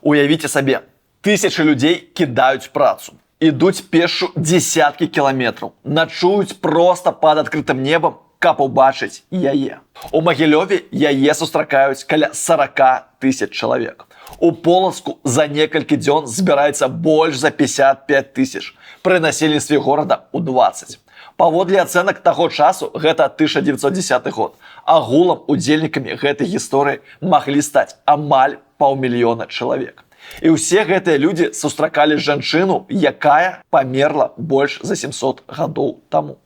Уявіце сабе, тысячы людзей кідаюць працу, ідуць пешшу дзесяткі кіламетраў, начуюць проста пад адкрытым небам, каб убачыць яе. У Магілёве яе сустракаюць каля 40 тысяч чалавек. У Полацку за некалькі дзён збіраецца больш за 55 тысяч, пры насельніцтве горада ў 20. Паводле ацэнак таго часу, гэта 1910 год, агулам удзельнікамі гэтай гісторыі маглі стаць амаль паўмільёна чалавек. І ўсе гэтыя людзі сустракалі жанчыну, якая памерла больш за 700 гадоў таму.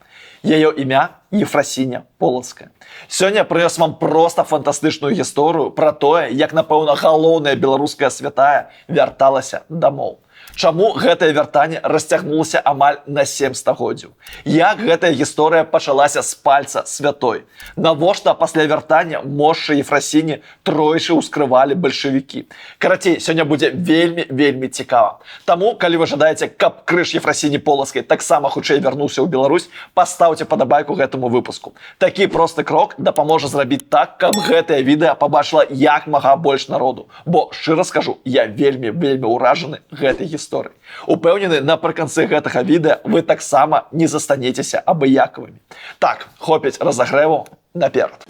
Яе імя Ефрасіня Полацкая. Сёння прынёс вам проста фантастычную гісторыю пра тое, як, напэўна, галоўная беларуская святая вярталася дамоў. Чаму гэтае вяртанне расцягнулася амаль на 7 стагоддзяў? Як гэтая гісторыя пачалася з пальца святой? Навошта пасля вяртання мошчы Ефрасіні тройчы ўскрывалі бальшавікі? Карацей, сёння будзе вельмі цікава. Таму, калі вы жадаеце, каб крыж Ефрасіні Полацкай таксама хутчэй вярнуўся ў Беларусь, пастаўце падабайку гэтаму выпуску. Такі просты крок дапаможа зрабіць так, каб гэтае відэа пабачыла як мага больш народу. Бо, шчыра скажу, я вельмі ўражаны гэтай гісторыяй. Упэўнены, напрыканцы гэтага відэа вы таксама не застанецеся абыякавымі. Так, хопіць разагрэву, наперад.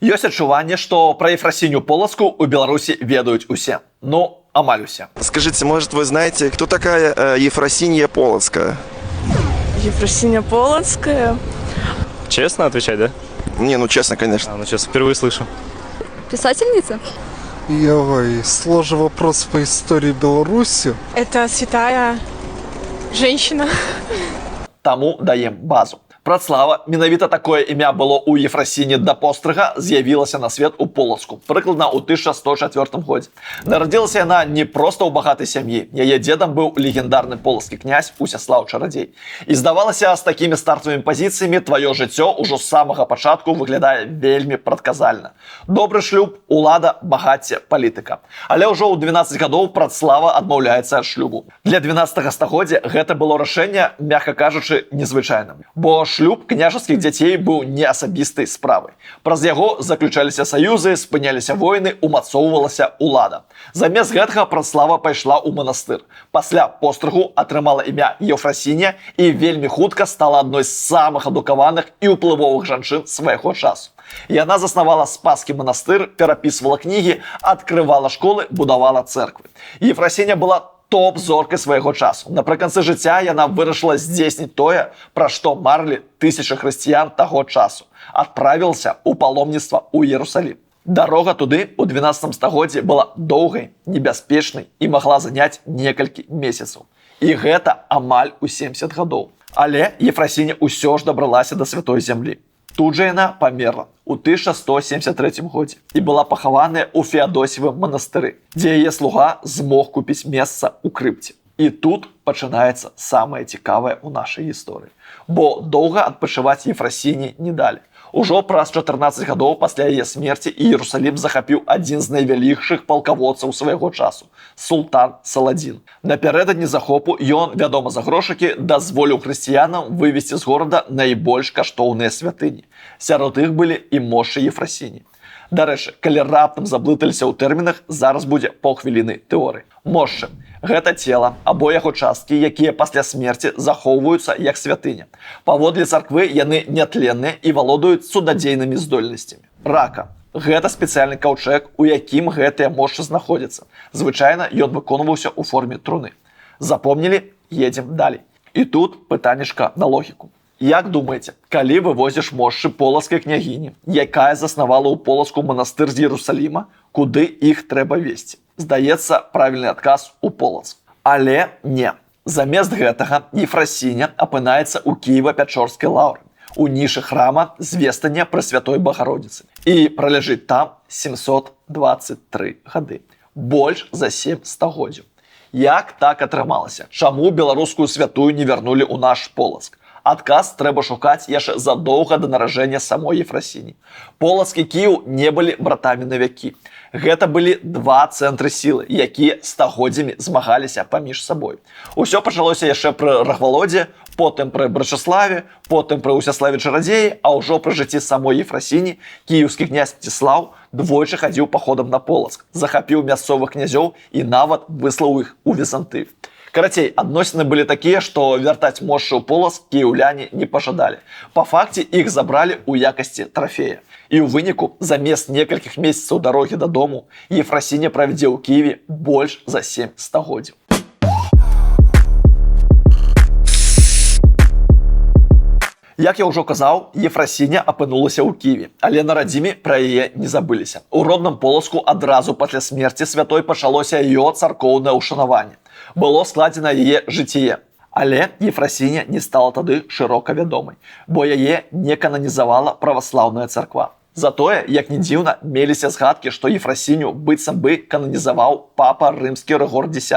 Ёсць адчуванне, што пра Ефрасіню Полацку у Беларусі ведаюць усе. Ну, амаль усе. Скажите, может, вы знаете, кто такая Ефросинья Полоцкая? Ефросинья Полоцкая? Честно отвечать, да? Не, ну честно, конечно. Ну сейчас впервые слышу. Писательница? Ой, сложный вопрос по истории Беларуси. Это святая женщина. Таму даем базу. Працлава, менавіта такое імя было ў Ефрасіні да пострыга, з'явілася на свет у Полацку, прыкладна ў 1104 годзе. Нарадзілася яна не проста ў багатай сям'і. Яе дзедам быў легендарны полацкі князь Усяслаў Чарадзей. І здавалася, з такімі стартавымі пазіцыямі тваё жыццё ўжо з самага пачатку выглядае вельмі прадказальна. Добры шлюб, улада, багацце, палітыка. Але ўжо ў 12 гадоў Працлава адмаўляецца ад шлюбу. Для 12 стагоддзя гэта было рашэнне, мякка кажучы, незвычайным. Бо шлюб княжацкіх дзяцей быў не асабістай справай. Праз яго заключаліся саюзы, спыняліся войны, умацоўвалася улада. Замест гэтага Працлава пайшла ў манастыр. Пасля пострыгу атрымала імя Ефрасіня і вельмі хутка стала адной з самых адукаваных і ўплывовых жанчын свайго часу. Яна заснавала спаскі манастыр, перапісвала кнігі, адкрывала школы, будавала цэрквы. Ефрасіня была топ-зоркай свайго часу. Напрыканцы жыцця яна вырашыла здзейсніць тое, пра што марылі тысячы хрысціян таго часу. Адправілася ў паломніцтва ў Іерусалім. Дарога туды ў 12 стагоддзі была доўгай, небяспечнай і магла заняць некалькі месяцаў. І гэта амаль у 70 гадоў. Але Ефрасіня ўсё ж дабралася да святой зямлі. Тут жа яна памерла ў 1173 годзе і была пахаваная ў Феадосівым манастыры, дзе яе слуга змог купіць месца ў крыпце. І тут пачынаецца самае цікавае ў нашай гісторыі. Бо доўга адпачываць Ефрасіні не далі. Ужо праз 14 гадоў пасля яе смерці Іерусалім захапіў адзін з найвялікшых палкаводцаў свайго часу – султан Саладзін. Напярэдадні захопу ён, вядома за грошыкі, дазволіў хрысціянам вывесці з горада найбольш каштоўныя святыні. Сярод іх былі і мошчы Ефрасіні. Дарэчы, калі раптам заблыталіся ў тэрмінах, зараз будзе паўхвіліны тэорыі. Мошчы – гэта цела або яго часткі, якія пасля смерці захоўваюцца як святыня. Паводле царквы яны нятленныя і валодаюць цудадзейнымі здольнасцямі. Рака – гэта спецыяльны каўчэг, у якім гэтыя мошчы знаходзяцца. Звычайна ён выконваўся ў форме труны. Запомнілі? Едзем далей. І тут пытаннішка на логіку. Як думаеце, калі вывозіш мошчы полацкай княгіні, якая заснавала ў Полацку манастыр з Іерусаліма, куды іх трэба весці? Здаецца, правільны адказ у Полацк. Але не. Замест гэтага Ефрасіня апынаецца ў Кіева-Пячорскай лаўры, у нішы храма звестання Пресвятой Багародзіцы. І праляжыць там 723 гады. Больш за 7 стагоддзяў. Як так атрымалася? Чаму беларускую святую не вярнулі ў наш Полацк? Адказ трэба шукаць яшчэ задоўга да наражэння самой Ефрасіні. Полацк і Кіеў не былі братамі на вякі. Гэта былі два цэнтры сілы, якія стагоддзямі змагаліся паміж сабой. Усё пачалося яшчэ пры Рахвалодзе, потым пры Брачаславе, потым пры Усяславе Чарадзеі, а ўжо пры жыцці самой Ефрасіні кіеўскі князь Мсціслаў двойчы хадзіў паходам на Полацк, захапіў мясцовых князёў і нават выслаў іх у Візантыю. Карацей, адносіны былі такія, што вяртаць мошчы ў Полацк кіеўляне не пажадалі. Па факце іх забралі ў якасці трафея. І ў выніку, замест некалькіх месяцаў дарогі дадому, Ефрасіня правядзе ў Кіеве больш за 7 стагоддзяў. Як я ўжо казаў, Ефрасіня апынулася ў Кіеве, але на радзіме пра яе не забыліся. У родным Полацку адразу пасля смерці святой пачалося яе царкоўнае ўшанаванне. Было складзена яе жыццяе. Але Ефрасіня не стала тады шырока вядомай, бо яе не кананізавала праваслаўная царква. Затое, як не дзіўна, меліся згадкі, што Ефрасіню быццам бы кананізаваў папа рымскі Рыгор X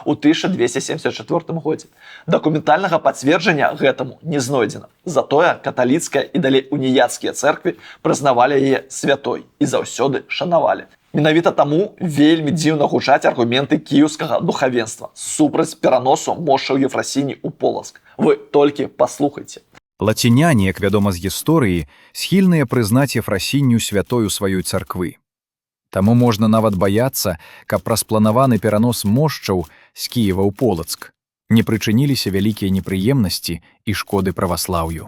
у 1274 годзе. Дакументальнага пацверджання гэтаму не знойдзена. Затое каталіцкая і далей уніяцкія цэрквы прызнавалі яе святой і заўсёды шанавалі. Менавіта таму вельмі дзіўна гучаць аргументы кіеўскага духавенства супраць пераносу мошчаў Ефрасіні ў Полацк. Вы толькі паслухайце. Лаціняне, як вядома з гісторыі, схільныя прызнаць Ефрасінню святою сваёй царквы. Таму можна нават баяцца, каб праз планаваны перанос мошчаў з Кіева ў Полацк не прычыніліся вялікія непрыемнасці і шкоды праваслаўю.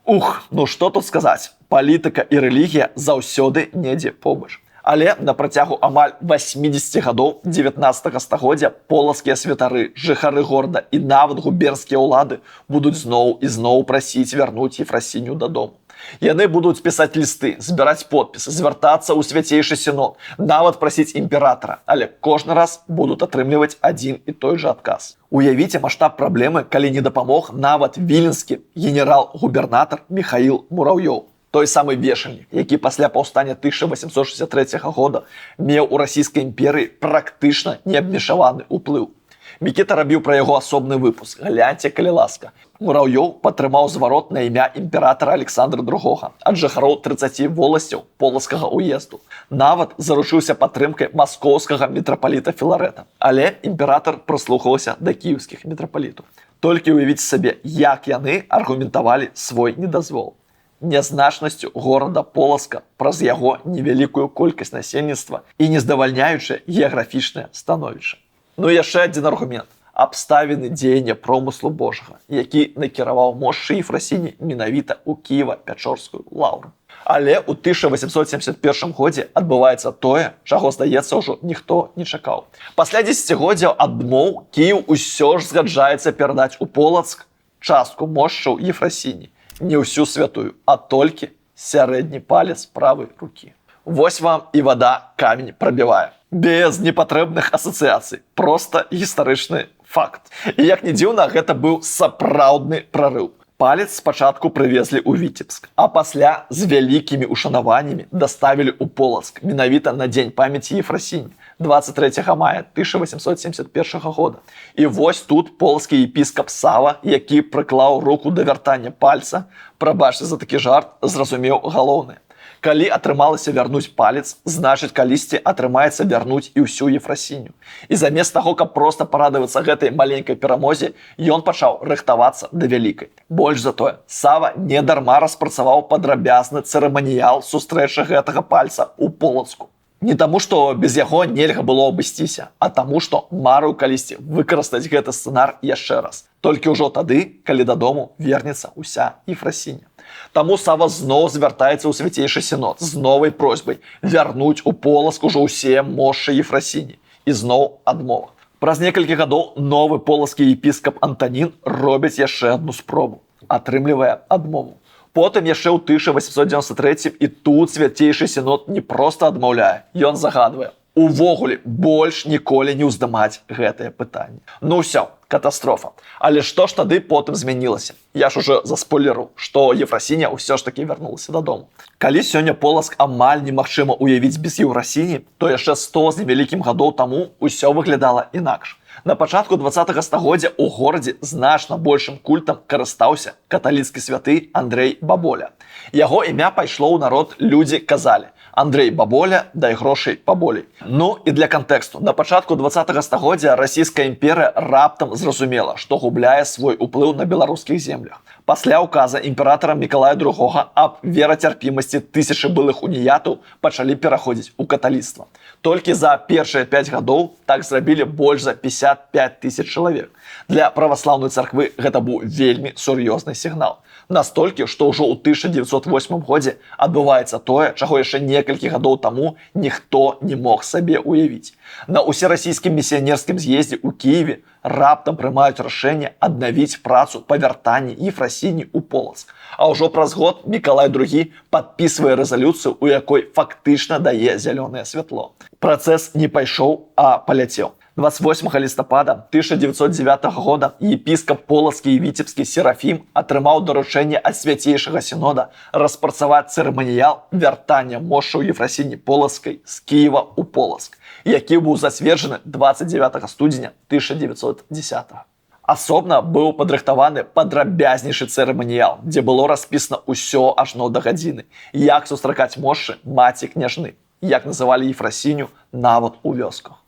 Ух, ну што тут сказаць? Палітыка і рэлігія заўсёды недзе побач. Але на працягу амаль 80 гадоў 19 стагоддзя полацкія святары, жыхары горада і нават губернскія ўлады будуць зноў і зноў прасіць вярнуць Ефрасіню дадому. Яны будуць пісаць лісты, збіраць подпісы, звяртацца ў свяцейшы сінод, нават прасіць імператара, але кожны раз будуць атрымліваць адзін і той жа адказ. Уявіце маштаб праблемы, калі не дапамог нават віленскі генерал-губернатар Міхаіл Мураўёў. Той самы вешальнік, які пасля паўстання 1863 года меў у расійскай імперыі практычна неабмежаваны ўплыў. Мікіта рабіў пра яго асобны выпуск, гляньце, калі ласка. Мураўёў падтрымаў зварот на імя імператара Александра II ад жыхароў 30 воласцяў полацкага уезду. Нават заручыўся падтрымкай маскоўскага мітрапаліта Філарэта. Але імператар прыслухаўся да кіеўскіх мітрапалітаў. Толькі ўявіце сабе, як яны аргументавалі свой недазвол. Нязначнасцю горада Полацка праз яго невялікую колькасць насельніцтва і нездавальняючае геаграфічнае становішча. Ну і яшчэ адзін аргумент. Абставіны дзеяння промыслу Божага, які накіраваў мошчы Ефрасіні менавіта ў Кіева-Пячорскую лаўру. Але ў 1871 годзе адбываецца тое, чаго, здаецца, ўжо ніхто не чакаў. Пасля дзесяцігоддзяў адмоў Кіеў усё ж згаджаецца перадаць у Полацк частку мошчаў Ефрасіні. Не ўсю святую, а толькі сярэдні палец правай рукі. Вось вам і вада камень прабівае. Без непатрэбных асацыяцый. Проста гістарычны факт. І як не дзіўна, гэта быў сапраўдны прарыў. Палец спачатку прывезлі ў Віцебск, а пасля з вялікімі ушанаваннямі даставілі ў Полацк, менавіта на дзень памяці Ефрасіні, 23 мая 1871 года. І вось тут полацкі епіскап Сава, які прыклаў руку да вяртання пальца, прабачце за такі жарт, зразумеў галоўнае. Калі атрымалася вярнуць палец, значыць, калісьці атрымаецца вярнуць і ўсю Ефрасіню. І замест таго, каб проста парадавацца гэтай маленькай перамозе, ён пачаў рыхтавацца да вялікай. Больш за тое, Сава недарма распрацаваў падрабязны цырыманіял сустрэчы гэтага пальца ў Полацку. Не таму, што без яго нельга было абысціся, а таму, што марыў калісьці выкарыстаць гэты сцэнар яшчэ раз. Толькі ўжо тады, калі дадому вернецца ўся Ефрасіня. Таму Сава зноў звяртаецца ў свяцейшы сінод з новай просьбай вярнуць у Полацк ужо ўсе мошчы Ефрасіні. І зноў адмова. Праз некалькі гадоў новы полацкі епіскап Антанін робіць яшчэ адну спробу. Атрымлівае адмову. Потым яшчэ ў 1893 і тут свяцейшы сінод не проста адмаўляе. Ён загадвае: увогуле больш ніколі не ўздымаць гэтае пытанне. Ну ўсё, катастрофа. Але што ж тады потым змянілася? Я ж уже заспойлеру, што Ефрасіня ўсё ж таки вярнулася дадому. Калі сёння Полацк амаль немагчыма уявіць без Ефрасіні, то яшчэ 100 з невялікім гадоў таму ўсё выглядала інакш. На пачатку 20-го стагоддзя ў горадзе значна большым культам карыстаўся каталіцкі святы Андрэй Баболя. Яго імя пайшло ў народ, людзі казалі: Андрэй Баболя, дай грошай паболей. Ну і для кантэксту. На пачатку 20-го стагоддзя расійская імперыя раптам зразумела, што губляе свой уплыў на беларускіх землях. Пасля указа імператара Мікалая II аб верацярпімасці тысячы былых уніятаў пачалі пераходзіць у каталіцтва. Толькі за першыя 5 гадоў так зрабілі больш за 55 тысяч чалавек. Для праваслаўнай царквы гэта быў вельмі сур'ёзны сігнал. Настолькі, што ўжо ў 1908 годзе адбываецца тое, чаго яшчэ некалькі гадоў таму ніхто не мог сабе уявіць. На усерасійскім місіянерскім з'ездзе ў Кіеве раптам прымаюць рашэнне аднавіць працу па вяртанні Ефрасіні ў Полацк. А ўжо праз год Мікалай II падпісвае рэзалюцыю, у якой фактычна дае зялёнае святло. Працэс не пайшоў, а паляцеў. 28 лістапада 1909 года епіскап Полацкі і Віцебскі Серафім атрымаў даручэнне ад свяцейшага сінода распрацаваць цырыманіял вяртання мошчаў Ефрасіні Полацкай з Кіева ў Полацк, які быў зацверджаны 29 студзеня 1910. Асобна быў падрыхтаваны падрабязнейшы цырыманіял, дзе было распісана ўсё ажно да гадзіны, як сустракаць мошчы маці княжны, як называлі Ефрасіню нават у вёсках.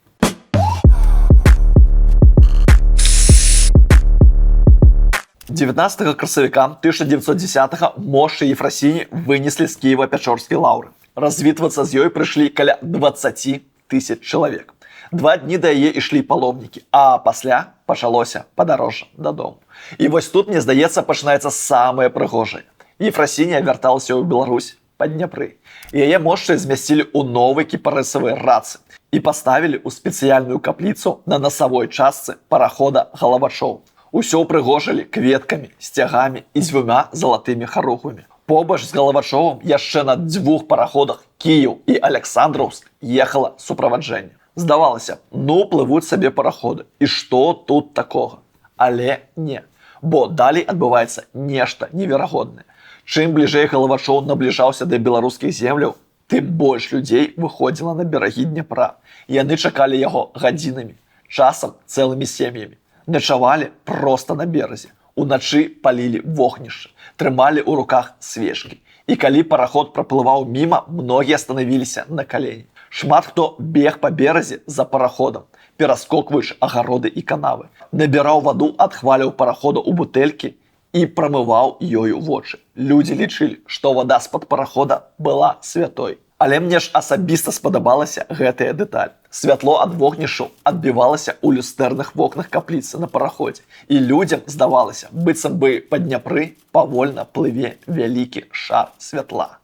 19 красавіка 1910 мошчы Ефрасіні вынеслі з Кіева-Пячорскай лаўры. Развітвацца з ёй прыйшлі каля 20 тысяч чалавек. 2 дні да яе ішлі паломнікі, а пасля пачалося падарожжа дадому. І вось тут, мне здаецца, пачынаецца самае прыгожае. Ефрасіня вярталася ў Беларусь па Дняпры. Яе мошчы змясцілі ў новай кіпарэсавай рацы і паставілі ў спецыяльную капліцу на насавой частцы парахода Галавачоў. Усё ўпрыгожылі кветкамі, сцягамі і 2 залатымі харугвамі. Побач з Галавачовым яшчэ на 2 параходах Кіеў і Александраўск ехала суправаджэнне. Здавалася, ну плывуць сабе параходы. І што тут такога? Але не. Бо далей адбываецца нешта неверагоднае. Чым бліжэй Галавачоў набліжаўся да беларускіх земляў, тым больш людзей выходзіла на берагі Дняпра. Яны чакалі яго гадзінамі, часам цэлымі сем'ямі. Начавалі проста на беразе. Уначы палілі вогнішчы, трымалі ў руках свечкі. І калі параход праплываў міма, многія станавіліся на калені. Шмат хто бег па беразе за параходам, пераскокваючы агароды і канавы. Набіраў ваду ад хваляў парахода ў бутэлькі і прамываў ёю вочы. Людзі лічылі, што вада з-пад парахода была святой. Але мне ж асабіста спадабалася гэтая дэталь. Святло ад вогнішчаў адбівалася ў люстэрных вокнах капліцы на параходзе. І людзям здавалася, быццам бы па Дняпры павольна плыве вялікі шар святла.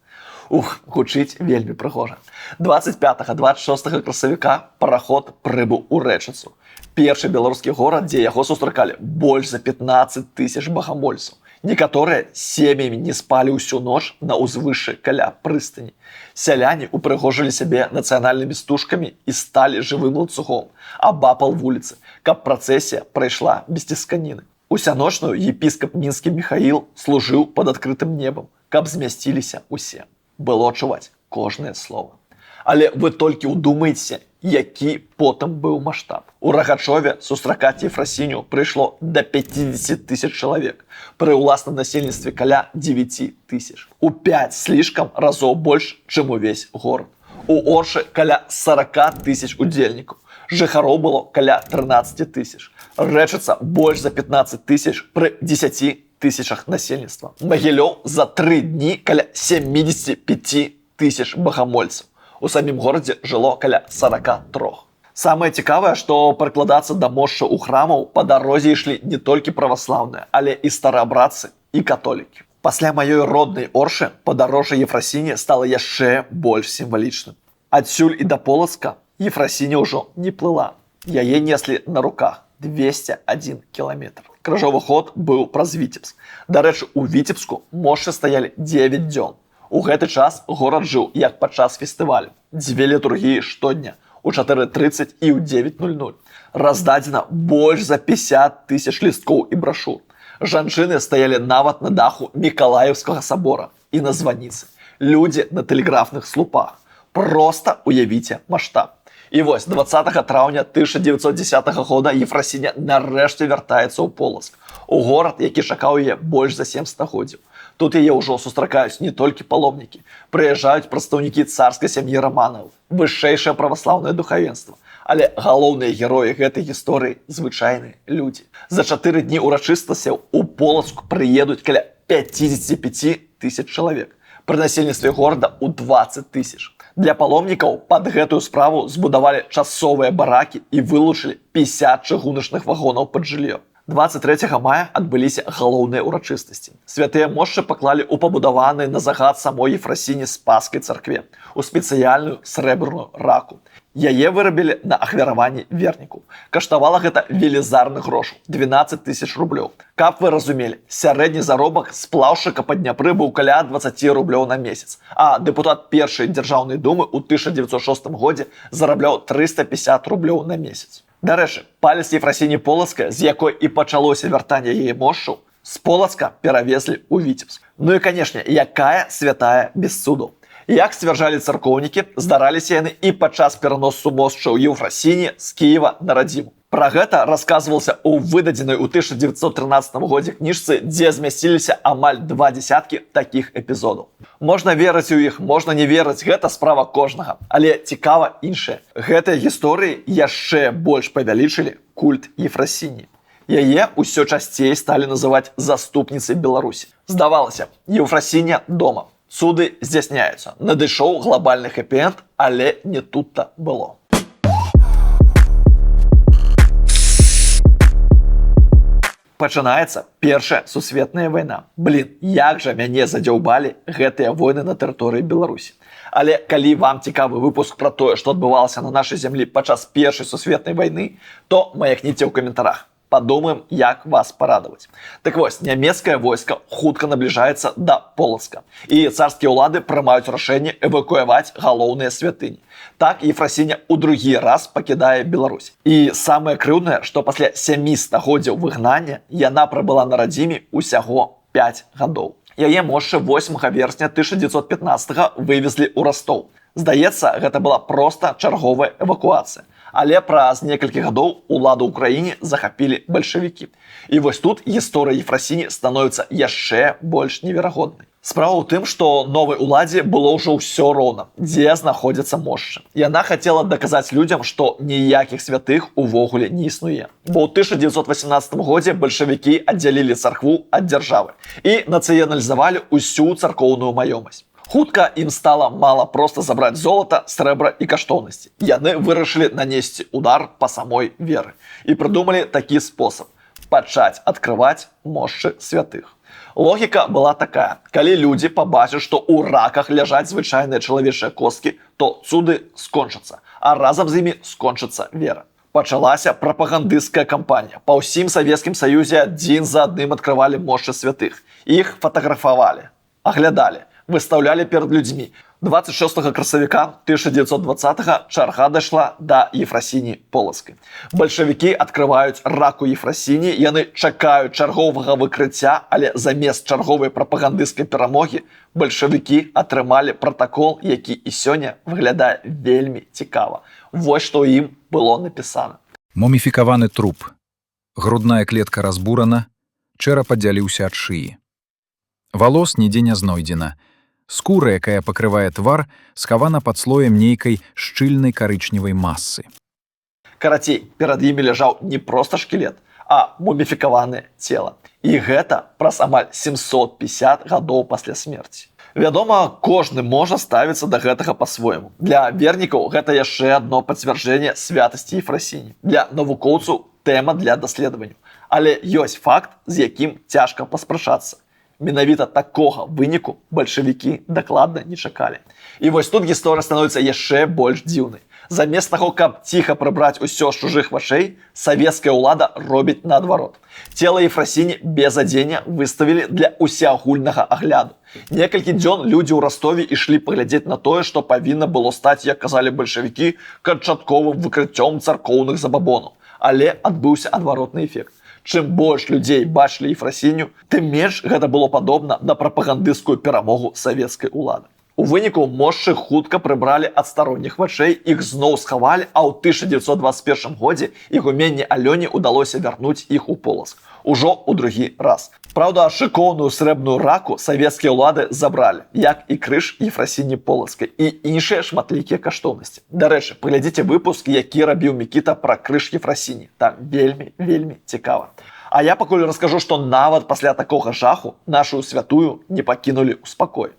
Гучыць вельмі прыгожа. 25-26 красавіка параход прыбыў у Рэчыцу. Першы беларускі горад, дзе яго сустракалі больш за 15 тысяч багамольцаў. Некаторыя сем'ямі не спалі ўсю ноч на ўзвышшы каля прыстані. Сяляне упрыгожылі сябе нацыянальнымі стужкамі і сталі жывым ланцугом абапал вуліцы, каб працэсія прайшла без цісканіны. Усяночную епіскап мінскі Міхаіл служыў пад адкрытым небам, каб змясціліся ўсе. Было чуваць кожнае слова. Але вы толькі ўдумайце, які потым быў маштаб. У Рагачове сустракаць Ефрасіню прыйшло да 50 тысяч чалавек, пры ўласным насельніцтве каля 9 тысяч. У 5 слишком разоў больш, чым увесь горад. У Оршы каля 40 тысяч удзельнікаў. Жыхароў было каля 13 тысяч. Рэчыца больш за 15 тысяч пры 10 тысячах насельніцтва. Магілёў за 3 дні каля 75 тысяч багамольцаў. У самім горадзе жыло каля 43. Самае цікавае, што прыкладацца да мошчаў у храмаў па дарозе ішлі не толькі праваслаўныя, але і стараабрадцы і католікі. Пасля маёй роднай Оршы падарожжа Ефрасіні стала яшчэ больш сімвалічным. Адсюль і да Полацка Ефрасіня ўжо не плыла. Яе неслі на руках 201 кіламетр. Крыжовы ход быў праз Віцебск. Дарэчы, у Віцебску мошчы стаялі 9 дзён. У гэты час горад жыў як падчас фестывалю. 2 літургіі штодня. у 4:30 і ў 9:00. Раздадзена больш за 50 тысяч лісткоў і брашур. Жанчыны стаялі нават на даху Мікалаеўскага сабора і на званіцы. Людзі на тэлеграфных слупах. Проста уявіце маштаб. І вось 20 траўня 1910 года Ефрасіня нарэшце вяртаецца ў Полацк. У горад, які чакаў яе больш за 7 стагоддзяў. Тут яе ўжо сустракаюць не толькі паломнікі. Прыязджаюць прадстаўнікі царскай сям'і Раманаў, вышэйшае праваслаўнае духавенства. Але галоўныя героі гэтай гісторыі звычайныя людзі. За 4 дні ўрачыстасцяў у Полацк прыедуць каля 55 тысяч чалавек. Пры насельніцтве горада ў 20 тысяч. Для паломнікаў пад гэтую справу збудавалі часовыя баракі і вылучылі 50 чыгуначных вагонаў пад жыллё. 23 мая адбыліся галоўныя ўрачыстасці. Святыя мошчы паклалі ў пабудаванай на загад самой Ефрасіні спаскай царкве, у спецыяльную срэбраную раку. Яе вырабілі на ахвяраванні вернікаў. Каштавала гэта велізарных грошаў – 12 тысяч рублёў. Каб вы разумелі, сярэдні заробак сплаўшчыка па Дняпры быў каля 20 рублёў на месяц, а дэпутат першай дзяржаўнай думы ў 1906 годзе зарабляў 350 рублёў на месяц. Дарэчы, палец Ефрасіні Полацкай, з якой і пачалося вяртанне яе мошчаў, з Полацка перавезлі ў Віцебск. Ну і, канешне, якая святая без цудаў. Як сцвярджалі царкоўнікі, здараліся яны і падчас пераносу мошчаў Ефрасіні з Кіева на радзіму. Пра гэта расказвалася ў выдадзенай у 1913 годзе кніжцы, дзе змясціліся амаль 20 такіх эпізодаў. Можна верыць у іх, можна не верыць, гэта справа кожнага. Але цікава іншае. Гэтыя гісторыі яшчэ больш павялічылі культ Ефрасіні. Яе ўсё часцей сталі называць заступніцай Беларусі. Здавалася, Ефрасіня дома. Цуды здзяйсняюцца. Надышоў глобальны хэпі-энд, але не тут-то было. Пачынаецца Першая сусветная вайна. Блін, як жа мяне задзяўбалі гэтыя войны на тэрыторыі Беларусі. Але калі вам цікавы выпуск пра тое, што адбывалася на нашай зямлі падчас Першай сусветнай вайны, то маякніце ў каментарах. Падумаем, як вас парадаваць. Так вось, нямецкае войска хутка набліжаецца да Полацка. І царскія ўлады прымаюць рашэнне эвакуяваць галоўныя святыні. Так Ефрасіня ў другі раз пакідае Беларусь. І самае крыўнае, што пасля 7 стагоддзяў выгнання яна прабыла на радзіме ўсяго 5 гадоў. Яе мошчы 8 верасня 1915 вывезлі ў Ростов. Здаецца, гэта была проста чарговая эвакуацыя. Але праз некалькі гадоў уладу ў краіне захапілі бальшавікі. І вось тут гісторыя Ефрасіні становіцца яшчэ больш неверагоднай. Справа ў тым, што новай уладзе было ўжо ўсё роўна, дзе знаходзяцца мошчы. Яна хацела даказаць людзям, што ніякіх святых увогуле не існуе. Бо ў 1918 годзе бальшавікі аддзялілі царкву ад дзяржавы і нацыяналізавалі ўсю царкоўную маёмасць. Хутка ім стала мала проста забраць золата, срэбра і каштоўнасці. Яны вырашылі нанесці удар па самой веры. І прыдумалі такі спосаб – пачаць адкрываць мошчы святых. Логіка была такая. Калі людзі пабачаць, што ў раках ляжаць звычайныя чалавечыя косткі, то цуды скончацца, а разам з імі скончыцца вера. Пачалася прапагандысцкая кампанія. Па ўсім Савецкім Саюзе адзін за адным адкрывалі мошчы святых. Іх фатаграфавалі, аглядалі, выстаўлялі перад людзьмі. 26 красавіка 1920 чарга дайшла да Ефрасіні Полацкай. Бальшавікі адкрываюць раку Ефрасіні, яны чакаюць чарговага выкрыцця, але замест чарговай прапагандысцкай перамогі бальшавікі атрымалі пратакол, які і сёння выглядае вельмі цікава. Вось што ў ім было напісана. Муміфікаваны труп. Грудная клетка разбурана, чэрап аддзяліўся ад шыі. Валос нідзе не знойдзена. Скура, якая пакрывае твар, схавана пад слоем нейкай шчыльнай карычневай масы. Карацей, перад імі ляжаў не проста шкілет, а муміфікаванае цела. І гэта праз амаль 750 гадоў пасля смерці. Вядома, кожны можа ставіцца да гэтага па-свойму. Для вернікаў гэта яшчэ адно пацвярджэнне святасці Ефрасіні. Для навукоўцаў тэма для даследавання. Але ёсць факт, з якім цяжка паспрачацца. Менавіта такога выніку бальшавікі дакладна не чакалі. І вось тут гісторыя становіцца яшчэ больш дзіўнай. Замест таго, каб ціха прыбраць усё з чужых вачэй, савецкая ўлада робіць наадварот. Цела Ефрасіні без адзення выставілі для ўсеагульнага агляду. Некалькі дзён людзі ў Ростове ішлі паглядзець на тое, што павінна было стаць, як казалі бальшавікі, канчатковым выкрыццём царкоўных забабонаў. Але адбыўся адваротны эфект. Чым больш людзей бачылі Ефрасіню, тым менш гэта было падобна на прапагандысцкую перамогу савецкай улады. У выніку мошчы хутка прыбралі ад старонніх вачэй, іх зноў схавалі, а ў 1921 годзе ігуменні Алёне ўдалося вярнуць іх у Полацк. Ужо ў другі раз. Праўда, шыкоўную срэбную раку савецкія ўлады забралі, як і крыж Ефрасіні Полацкай і іншыя шматлікія каштоўнасці. Дарэчы, паглядзіце выпуск, які рабіў Мікіта пра крыж Ефрасіні. Там вельмі цікава. А я пакуль раскажу, што нават пасля такога жаху нашу святую не пакінулі ў спакой.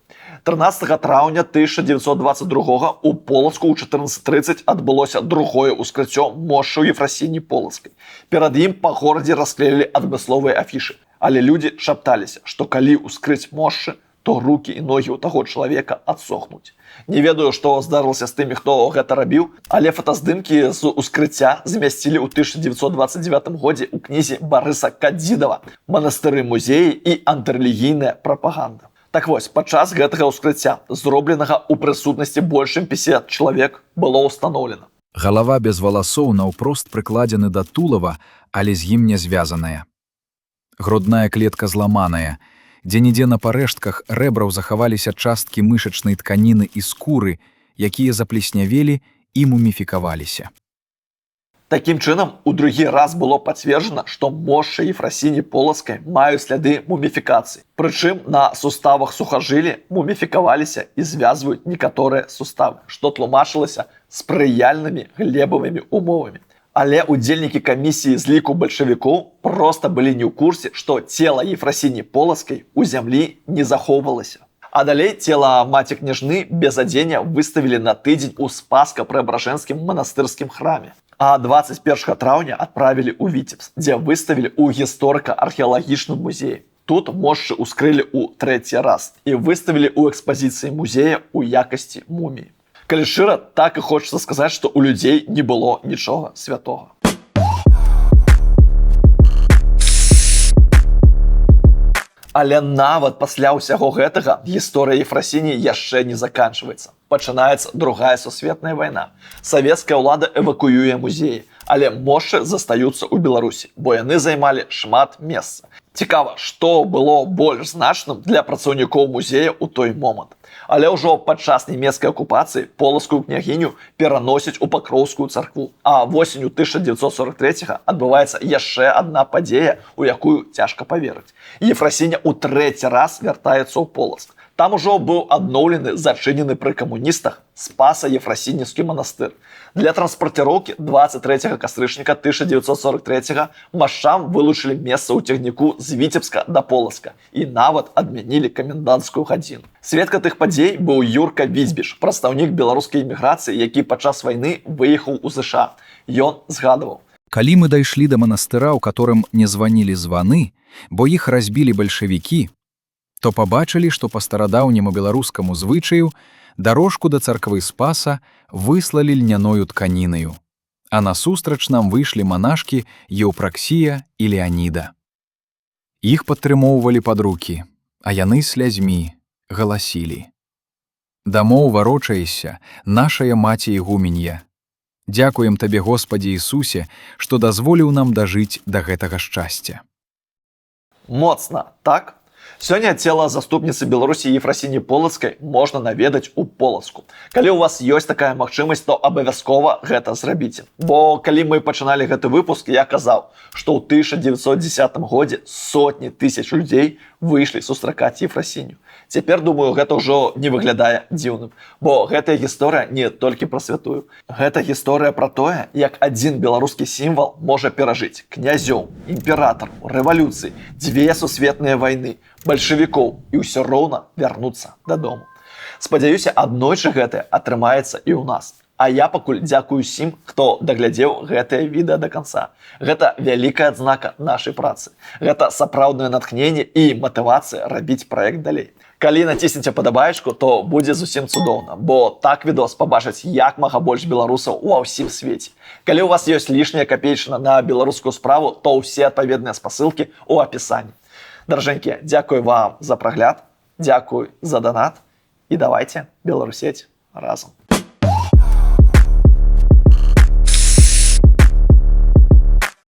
13 траўня 1922 у Полацку ў 14:30 адбылося другое ўскрыццё мошчаў Ефрасіні Полацкай. Перад ім па горадзе расклеілі адмысловыя афішы. Але людзі шапталіся, што калі ўскрыць мошчы, то рукі і ногі ў таго чалавека адсохнуць. Не ведаю, што здарылася з тымі, хто гэта рабіў, але фотаздымкі з ускрыцця змясцілі ў 1929 годзе ў кнізе Барыса Кадзідава «Манастыры, музеі і антырэлігійная прапаганда». Так вось, падчас гэтага ўскрыцця, зробленага ў прысутнасці большым 50 чалавек, было ўстаноўлена. Галава без валасоў наўпрост прыкладзены да тулава, але з ім не звязаная. Грудная клетка зламаная. Дзе-нідзе на парэштках рэбраў захаваліся часткі мышачнай тканіны і скуры, якія заплеснявелі і муміфікаваліся. Такім чынам, у другі раз было пацверджана, што мошчы Ефрасіні Полацкай маюць сляды муміфікацыі. Прычым на суставах сухажылі муміфікаваліся і звязваюць некаторыя суставы, што тлумачылася спрыяльнымі глебавымі умовамі. Але удзельнікі камісіі з ліку бальшавікоў проста былі не ў курсе, што цела Ефрасіні Полацкай у зямлі не захоўвалася. А далей цела маці княжны без адзення выставілі на тыдзень у Спаска-Преабражэнскім манастырскім храме. А 21 траўня адправілі ў Віцебск, дзе выставілі ў гісторыка-археалагічным музеі. Тут мошчы ўскрылі ў трэці раз і выставілі ў экспазіцыі музея ў якасці муміі. Калі шчыра, так і хочацца сказаць, што ў людзей не было нічога святога. Але нават пасля ўсяго гэтага гісторыя Ефрасіні яшчэ не заканчваецца. Пачынаецца другая сусветная вайна. Савецкая ўлада эвакуюе музеі, але мошчы застаюцца ў Беларусі, бо яны займалі шмат месца. Цікава, што было больш значным для працаўнікоў музея ў той момант. Але ўжо падчас нямецкай акупацыі полацкую княгіню пераносяць у Пакроўскую царкву. А восенню 1943 адбываецца яшчэ адна падзея, у якую цяжка паверыць. Ефрасіня ў трэці раз вяртаецца ў Полацк. Там ужо быў адноўлены зачынены пры камуністах Спаса-Ефрасінівскі манастыр. Для транспарціроўкі 23 кастрычніка 1943 машчам вылучылі месца ў цягніку з Віцебска да Полацка і нават адмянілі каменданцкую гадзіну. Сведка тых падзей быў Юрка Віцбіш, прадстаўнік беларускай эміграцыі, які падчас вайны выехаў у ЗША. Ён згадваў: «Калі мы дайшлі да манастыра, у которым не званілі званы, бо іх разбілі бальшавікі, то пабачылі, што па старадаўняму беларускаму звычаю дарожку да царквы Спаса выслалі льняною тканінаю, а насустрач нам выйшлі манашкі Еўпраксія і Леаніда. Іх падтрымоўвалі пад рукі, а яны слязьмі галасілі: «Дамоў варочаешся, нашая маці ігуменья! Дзякуем табе, Господі Ісусе, што дазволіў нам дажыць да гэтага шчасця». Моцна, так? Сёння цела заступніцы Беларусі Ефрасіні Полацкай можна наведаць у Полацку. Калі ў вас ёсць такая магчымасць, то абавязкова гэта зрабіце. Бо калі мы пачыналі гэты выпуск, я казаў, што ў 1910 годзе сотні тысяч людзей выйшлі сустракаць Ефрасіню. Цяпер, думаю, гэта ўжо не выглядае дзіўным, бо гэтая гісторыя не толькі пра святую. Гэта гісторыя пра тое, як адзін беларускі сімвал можа перажыць князёў, імператараў, рэвалюцыі, дзве сусветныя вайны, бальшавікоў і ўсё роўна вярнуцца дадому. Спадзяюся, аднойчы гэтае атрымаецца і ў нас. А я пакуль дзякую усім, хто даглядзеў гэтае відэа да канца. Гэта вялікая адзнака нашай працы. Гэта сапраўднае натхненне і матывацыя рабіць праект далей. Калі націснеце падабаечку, то будзе зусім цудоўна, бо так відос пабачаць як мага больш беларусаў ува ўсім свеце. Калі у вас ёсць лішняя капейчына на беларускую справу, то ўсе адпаведныя спасылкі ў апісанні. Даражэнькія, дзякую вам за прагляд, дзякуй за донат і давайте беларусець разам.